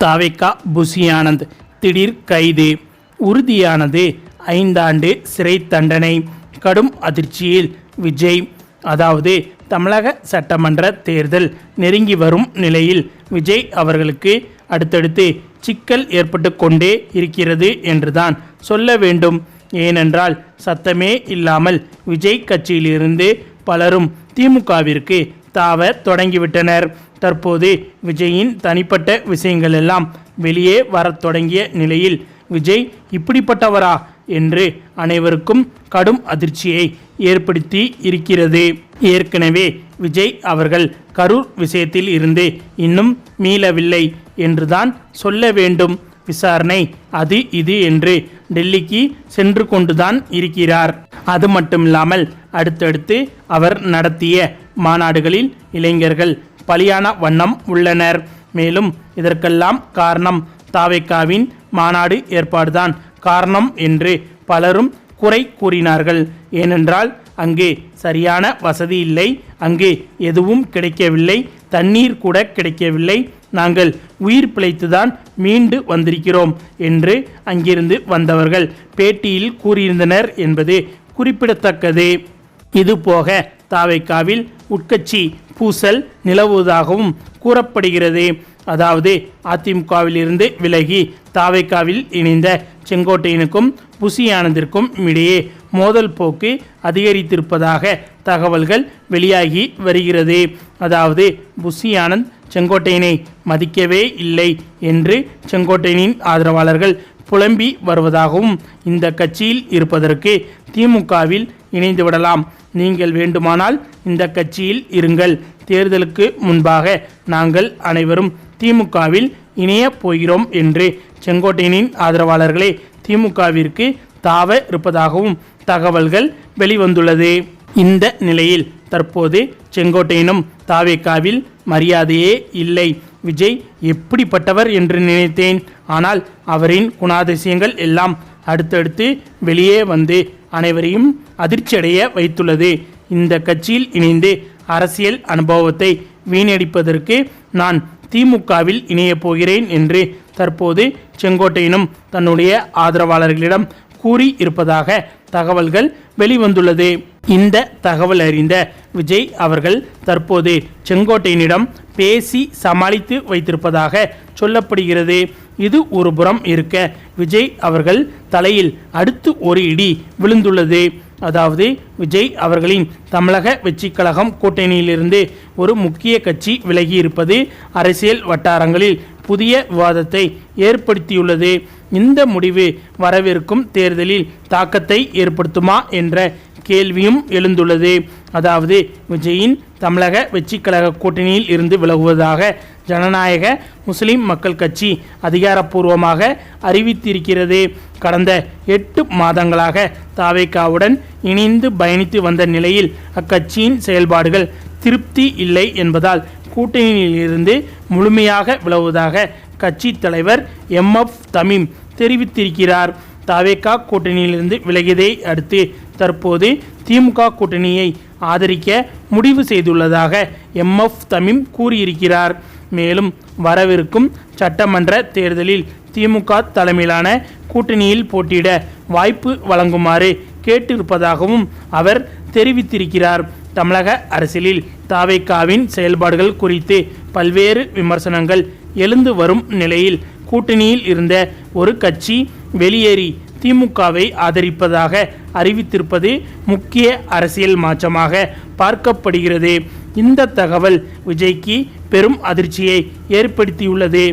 தாவேகா புசி ஆனந்த் திடீர் கைது, உறுதியானது 5 ஆண்டு சிறை தண்டனை. கடும் அதிர்ச்சியில் விஜய். அதாவது தமிழக சட்டமன்ற தேர்தல் நெருங்கி வரும் நிலையில் விஜய் அவர்களுக்கு அடுத்தடுத்து சிக்கல் ஏற்பட்டு கொண்டே இருக்கிறது என்றுதான் சொல்ல வேண்டும். ஏனென்றால் சத்தமே இல்லாமல் விஜய் கட்சியிலிருந்து பலரும் திமுகவிற்கு தாவ தொடங்கிவிட்டனர். தற்போது விஜயின் தனிப்பட்ட விஷயங்கள் எல்லாம் வெளியே வரத் தொடங்கிய நிலையில் விஜய் இப்படிப்பட்டவரா என்று அனைவருக்கும் கடும் அதிர்ச்சியை ஏற்படுத்தி இருக்கிறது. ஏற்கனவே விஜய் அவர்கள் கரூர் விஷயத்தில் இருந்து இன்னும் மீளவில்லை என்றுதான் சொல்ல வேண்டும். விசாரணை அது இது என்று டெல்லிக்கு சென்று கொண்டுதான் இருக்கிறார். அது மட்டுமில்லாமல் அடுத்தடுத்து அவர் நடத்திய மாநாடுகளில் இளைஞர்கள் பலியான வண்ணம் உள்ளனர். மேலும் இதற்கெல்லாம் காரணம் தாவேகாவின் மாநாடு ஏற்பாடுதான் காரணம் என்று பலரும் குறை கூறினார்கள். ஏனென்றால் அங்கு சரியான வசதி இல்லை, அங்கு எதுவும் கிடைக்கவில்லை, தண்ணீர் கூட கிடைக்கவில்லை, நாங்கள் உயிர் பிழைத்துதான் மீண்டு வந்திருக்கிறோம் என்று அங்கிருந்து வந்தவர்கள் பேட்டியில் கூறியிருந்தனர் என்பது குறிப்பிடத்தக்கது. இதுபோக தாவேகாவில் உட்கட்சி பூசல் நிலவுவதாகவும் கூறப்படுகிறது. அதாவது அதிமுகவில் இருந்து விலகி தாவேகாவில் இணைந்த செங்கோட்டையனுக்கும் புசி ஆனந்திற்கும் இடையே மோதல் போக்கு அதிகரித்திருப்பதாக தகவல்கள் வெளியாகி வருகிறது. அதாவது புசி ஆனந்த் செங்கோட்டையனை மதிக்கவே இல்லை என்று செங்கோட்டையனின் ஆதரவாளர்கள் புலம்பி வருவதாகவும், இந்த கட்சியில் இருப்பதற்கு திமுகவில் இணைந்து விடலாம், நீங்கள் வேண்டுமானால் இந்த கட்சியில் இருங்கள், தேர்தலுக்கு முன்பாக நாங்கள் அனைவரும் திமுகவில் இணைய போகிறோம் என்று செங்கோட்டையனின் ஆதரவாளர்களே திமுகவிற்கு தாவ இருப்பதாகவும் தகவல்கள் வெளிவந்துள்ளது. இந்த நிலையில் தற்போது செங்கோட்டையனும் தாவேகாவில் மரியாதையே இல்லை, விஜய் எப்படிப்பட்டவர் என்று நினைத்தேன், ஆனால் அவரின் குணாதிசயங்கள் எல்லாம் அடுத்தடுத்து வெளியே வந்து அனைவரையும் அதிர்ச்சியடைய வைத்துள்ளது. இந்த கட்சியில் இணைந்து அரசியல் அனுபவத்தை வீணடிப்பதற்கு நான் திமுகவில் இணைய போகிறேன் என்று தற்போது செங்கோட்டையனும் தன்னுடைய ஆதரவாளர்களிடம் கூறி இருப்பதாக தகவல்கள் வெளிவந்துள்ளது. இந்த தகவல் அறிந்த விஜய் அவர்கள் தற்போது செங்கோட்டையனிடம் பேசி சமாளித்து வைத்திருப்பதாக சொல்லப்படுகிறது. இது ஒரு புறம் இருக்க, விஜய் அவர்கள் தலையில் அடுத்து ஒரு இடி விழுந்துள்ளது. அதாவது விஜய் அவர்களின் தமிழக வெற்றிக் கழகம் கூட்டணியிலிருந்து ஒரு முக்கிய கட்சி விலகி இருப்பது அரசியல் வட்டாரங்களில் புதிய விவாதத்தை ஏற்படுத்தியுள்ளது. இந்த முடிவு வரவிருக்கும் தேர்தலில் தாக்கத்தை ஏற்படுத்துமா என்ற கேள்வியும் எழுந்துள்ளது. அதாவது விஜயின் தமிழக வெற்றிக் கழக கூட்டணியில் இருந்து விலகுவதாக ஜனநாயக முஸ்லிம் மக்கள் கட்சி அதிகாரப்பூர்வமாக அறிவித்திருக்கிறது. கடந்த 8 மாதங்களாக தாவேகாவுடன் இணைந்து பயணித்து வந்த நிலையில் அக்கட்சியின் செயல்பாடுகள் திருப்தி இல்லை என்பதால் கூட்டணியிலிருந்து முழுமையாக விலகுவதாக கட்சி தலைவர் MF தமீம் தெரிவித்திருக்கிறார். தாவேகா கூட்டணியிலிருந்து விலகியதை அடுத்து தற்போது திமுக கூட்டணியை ஆதரிக்க முடிவு செய்துள்ளதாக MF தமீம் கூறியிருக்கிறார். மேலும் வரவிருக்கும் சட்டமன்ற தேர்தலில் திமுக தலைமையிலான கூட்டணியில் போட்டியிட வாய்ப்பு வழங்குமாறு கேட்டிருப்பதாகவும் அவர் தெரிவித்திருக்கிறார். தமிழக அரசியலில் தாவேகாவின் செயல்பாடுகள் குறித்து பல்வேறு விமர்சனங்கள் எழுந்து வரும் நிலையில் கூட்டணியில் இருந்த ஒரு கட்சி வெளியேறி திமுகவை ஆதரிப்பதாக அறிவித்திருப்பது முக்கிய அரசியல் மாற்றமாக பார்க்கப்படுகிறது. இந்த தகவல் விஜய்க்கு பெரும் அதிர்ச்சியை ஏற்படுத்தியுள்ளது.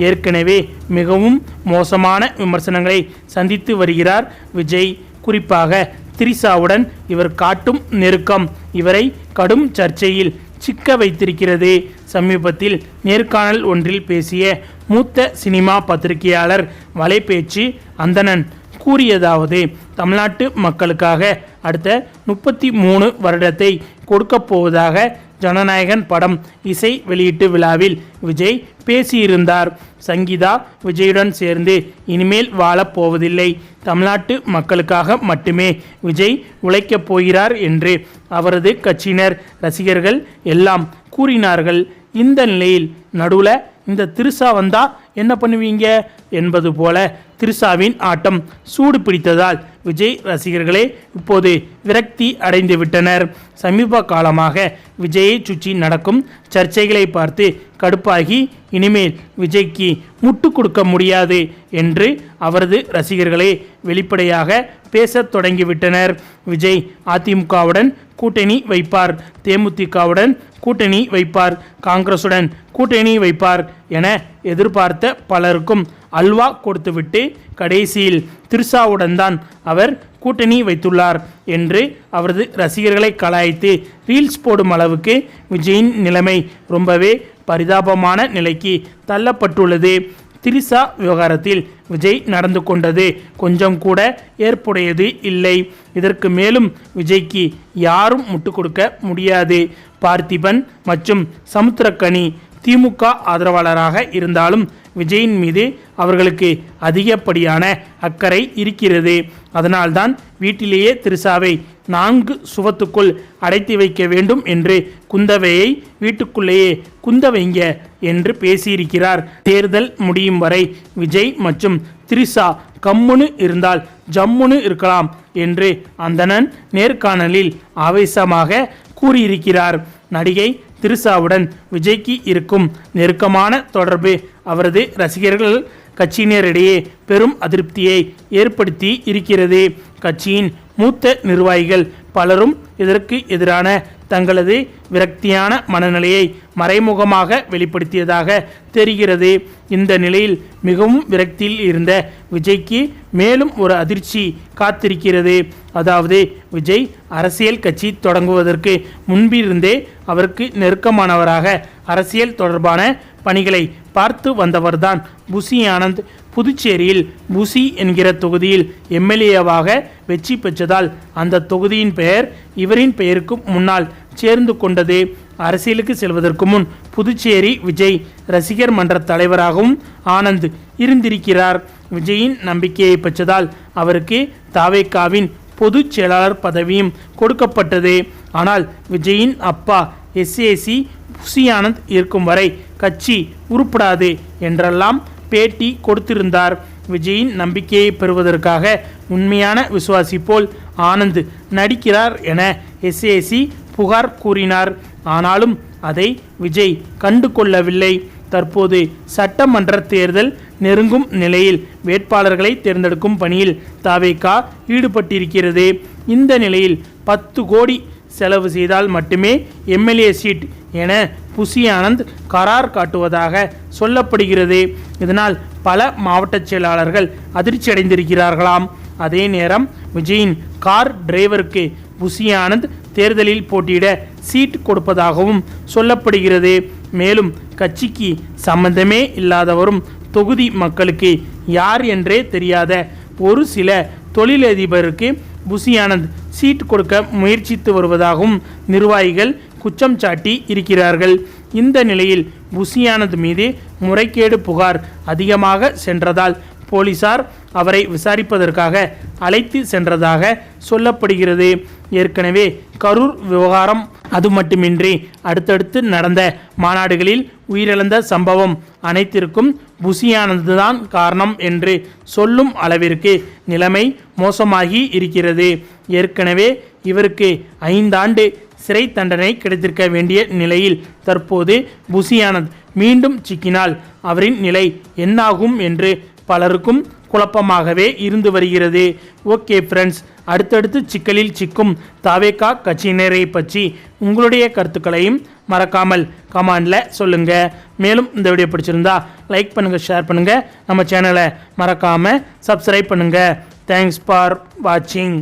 ஏற்கனவே மிகவும் மோசமான விமர்சனங்களை சந்தித்து வருகிறார் விஜய். குறிப்பாக திரிசாவுடன் இவர் காட்டும் நெருக்கம் இவரை கடும் சர்ச்சையில் சிக்க வைத்திருக்கிறது. சமீபத்தில் நேர்காணல் ஒன்றில் பேசிய மூத்த சினிமா பத்திரிகையாளர் வலைபேச்சு அந்தணன் கூறியதாவது, தமிழ்நாட்டு மக்களுக்காக அடுத்த 33 வருடத்தை கொடுக்கப் போவதாக ஜனநாயகன் படம் இசை வெளியீட்டு விழாவில் விஜய் பேசியிருந்தார். சங்கீதா விஜயுடன் சேர்ந்து இனிமேல் வாழப் போவதில்லை, தமிழ்நாட்டு மக்களுக்காக மட்டுமே விஜய் உழைக்கப் போகிறார் என்று அவரது கட்சியினர் ரசிகர்கள் எல்லாம் கூறினார்கள். இந்த நிலையில் நடுவில் இந்த திருசா வந்தா என்ன பண்ணுவீங்க என்பது போல திரிஷாவின் ஆட்டம் சூடு பிடித்ததால் விஜய் ரசிகர்களே இப்போது விரக்தி அடைந்து விட்டனர். சமீப காலமாக விஜயை சுற்றி நடக்கும் சர்ச்சைகளை பார்த்து கடுப்பாகி இனிமேல் விஜய்க்கு முட்டு கொடுக்க முடியாது என்று அவரது ரசிகர்களே வெளிப்படையாக பேசத் தொடங்கிவிட்டனர். விஜய் அதிமுகவுடன் கூட்டணி வைப்பார், தேமுதிகவுடன் கூட்டணி வைப்பார், காங்கிரசுடன் கூட்டணி வைப்பார் என எதிர்பார்த்த பலருக்கும் அல்வா கொடுத்துவிட்டு கடைசியில் திரிஷாவுடன் தான் அவர் கூட்டணி வைத்துள்ளார் என்று அவரது ரசிகர்களை கலாய்த்து ரீல்ஸ் போடும் அளவுக்கு விஜயின் நிலைமை ரொம்பவே பரிதாபமான நிலைக்கு தள்ளப்பட்டுள்ளது. திரிஷா விவகாரத்தில் விஜய் நடந்து கொண்டது கொஞ்சம் கூட ஏற்புடையது இல்லை. இதற்கு மேலும் விஜய்க்கு யாரும் முட்டு கொடுக்க முடியாது. பார்த்திபன் மற்றும் சமுத்திரக்கனி திமுக ஆதரவாளராக இருந்தாலும் விஜயின் மீது அவர்களுக்கு அதிகப்படியான அக்கறை இருக்கிறது. அதனால்தான் வீட்டிலேயே திரிஷாவை 4 சுவத்துக்குள் அடைத்து வைக்க வேண்டும் என்று குந்தவையை வீட்டுக்குள்ளேயே குந்த வைங்க என்று பேசியிருக்கிறார். தேர்தல் முடியும் வரை விஜய் மற்றும் திரிஷா கம்முனு இருந்தால் ஜம்முனு இருக்கலாம் என்று அந்தணன் நேர்காணலில் ஆவேசமாக கூறியிருக்கிறார். நடிகை திரிஷாவுடன் விஜய்க்கு இருக்கும் நெருக்கமான தொடர்பு அவரது ரசிகர்கள் கட்சியினரிடையே பெரும் அதிருப்தியை ஏற்படுத்தி இருக்கிறது. கட்சியின் மூத்த நிர்வாகிகள் பலரும் இதற்கு எதிரான தங்களது விரக்தியான மனநிலையை மறைமுகமாக வெளிப்படுத்தியதாக தெரிகிறது. இந்த நிலையில் மிகவும் விரக்தியில் இருந்த விஜய்க்கு மேலும் ஒரு அதிர்ச்சி காத்திருக்கிறது. அதாவது விஜய் அரசியல் கட்சி தொடங்குவதற்கு முன்பிருந்தே அவருக்கு நெருக்கமானவராக அரசியல் தொடர்பான பணிகளை பார்த்து வந்தவர்தான் புசி ஆனந்த். புதுச்சேரியில் புசி என்கிற தொகுதியில் எம்எல்ஏவாக வெற்றி பெற்றதால் அந்த தொகுதியின் பெயர் இவரின் பெயருக்கு முன்னால் சேர்ந்து கொண்டது. அரசியலுக்கு செல்வதற்கு முன் புதுச்சேரி விஜய் ரசிகர் மன்ற தலைவராகவும் ஆனந்த் இருந்திருக்கிறார். விஜயின் நம்பிக்கையை பெற்றதால் அவருக்கு தாவேகாவின் பொதுச் செயலாளர் பதவியும் கொடுக்கப்பட்டது. ஆனால் விஜயின் அப்பா எஸ்ஏசி புசி ஆனந்த் இருக்கும் வரை கட்சி உருப்படாது என்றெல்லாம் பேட்டி கொடுத்திருந்தார். விஜயின் நம்பிக்கையை பெறுவதற்காக உண்மையான விசுவாசி போல் ஆனந்த் நடிக்கிறார் என எஸ்ஏசி புகார் கூறினார். ஆனாலும் அதை விஜய் கண்டு கொள்ளவில்லை. தற்போது சட்டமன்ற தேர்தல் நெருங்கும் நிலையில் வேட்பாளர்களை தேர்ந்தெடுக்கும் பணியில் தாவேகா ஈடுபட்டிருக்கிறது. இந்த நிலையில் 10 கோடி செலவு செய்தால் மட்டுமே எம்எல்ஏ சீட் என புசி ஆனந்த் கரார் காட்டுவதாக சொல்லப்படுகிறது. இதனால் பல மாவட்ட செயலாளர்கள் அதிர்ச்சி அடைந்திருக்கிறார்களாம். அதே நேரம் விஜயின் கார் டிரைவருக்கு புசி ஆனந்த் தேர்தலில் போட்டியிட சீட் கொடுப்பதாகவும் சொல்லப்படுகிறது. மேலும் கட்சிக்கு சம்பந்தமே இல்லாதவரும் தொகுதி மக்களுக்கு யார் என்றே தெரியாத ஒரு சில தொழிலதிபருக்கு புசி ஆனந்த் சீட் கொடுக்க முயற்சித்து வருவதாகவும் நிர்வாகிகள் குற்றம் சாட்டி இருக்கிறார்கள். இந்த நிலையில் புசி ஆனந்த் மீது முறைகேடு புகார் அதிகமாக சென்றதால் போலீசார் அவரை விசாரிப்பதற்காக அழைத்து சென்றதாக சொல்லப்படுகிறது. ஏற்கனவே கரூர் விவகாரம், அது மட்டுமின்றி அடுத்தடுத்து நடந்த மாநாடுகளில் உயிரிழந்த சம்பவம் அனைத்திற்கும் புசி ஆனந்த் தான் காரணம் என்று சொல்லும் அளவிற்கு நிலைமை மோசமாகி இருக்கிறது. ஏற்கனவே இவருக்கு 5 ஆண்டு சிறை தண்டனை கிடைத்திருக்க வேண்டிய நிலையில் தற்போது புசி ஆனந்த் மீண்டும் சிக்கினால் அவரின் நிலை என்னாகும் என்று பலருக்கும் குழப்பமாகவே இருந்து வருகிறது. ஓகே ஃப்ரெண்ட்ஸ், அடுத்தடுத்து சிக்கலில் சிக்கும் தாவேகா கட்சியினரை பற்றி உங்களுடைய கருத்துக்களையும் மறக்காமல் கமெண்டில் சொல்லுங்கள். மேலும் இந்த வீடியோ பிடிச்சிருந்தா லைக் பண்ணுங்கள், ஷேர் பண்ணுங்கள், நம்ம சேனலை மறக்காமல் சப்ஸ்கிரைப் பண்ணுங்கள். தேங்க்ஸ் ஃபார் வாட்சிங்.